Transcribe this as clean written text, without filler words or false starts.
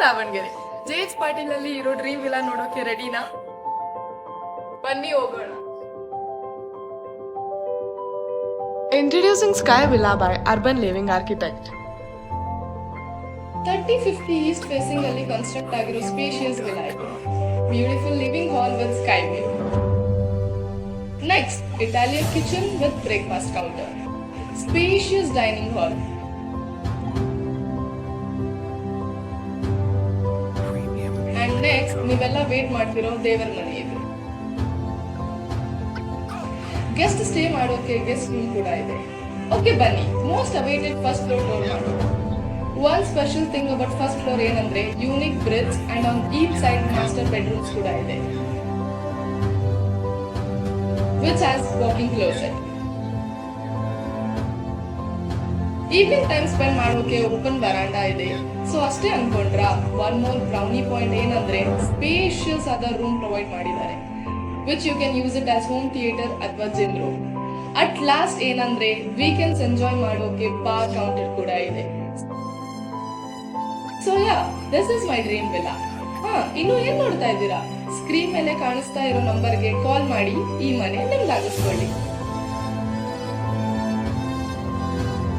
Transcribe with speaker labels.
Speaker 1: ದಾವಣಗೆರೆ. ಜೆ.ಎಚ್. ಪಾಟೀಲ್ ಅಲ್ಲಿ ಇರೋ dream villa ನೋಡೋಕೆ ರೆಡಿನಾ? ಬನ್ನಿ ಹೋಗೋಣ.
Speaker 2: Introducing Sky Villa by Urban Living Architect.
Speaker 1: 3050 east facing ಅಲ್ಲಿ ಕನ್ಸ್ಟ್ರಕ್ಟ್ ಆಗಿರೋ ಸ್ಪೇಷಿಯಸ್ ವಿಲಾ ಇದೆ. Beautiful living hall with sky view. Next, Italian kitchen with breakfast counter. Spacious dining hall. And next, ನೀವೆಲ್ಲ wait ಮಾಡ್ತಿರೋ ದೇವರ ಮನೆ ಇದೆ. ಗೆಸ್ಟ್ ಸ್ಟೇ ಮಾಡೋಕೆ guest room ಕೂಡ ಇದೆ. ಓಕೆ ಬನ್ನಿ, most awaited first floor tour ಮಾಡೋಣ. One special thing about first floor ಏನಂದ್ರೆ unique bridge and on each side master bedrooms ಕೂಡ ಇದೆ, which has walking closet. Evening time spend ಮಾಡೋಕೆ open verandah ಇದೆ. So ಅಷ್ಟೇ ಅನ್ಕೊಂಡ್ರ, ಒನ್ ಮೋರ್ ಬ್ರೌನಿ ಪಾಯಿಂಟ್ ಏನಂದ್ರೆ spacious ಆದ ರೂಮ್ ಪ್ರೊವೈಡ್ ಮಾಡಿದ್ದಾರೆ, which you can use it as home theater ಅಥವಾ gym room. At last ಏನಂದ್ರೆ weekends enjoy ಮಾಡೋಕೆ bar counter ಕೂಡ ಇದೆ. So yeah, this is my dream villa. ಇನ್ನು ಏನ್ ನೋಡ್ತಾ ಇದ್ದೀರಾ? ಸ್ಕ್ರೀನ್ ಮೇಲೆ ಕಾಣಿಸ್ತಾ ಇರೋ ನಂಬರ್ಗೆ ಕಾಲ್ ಮಾಡಿ ಈ ಮನೆ ನಿಮ್ದಾಗಿಸ್ಕೊಳ್ಳಿ.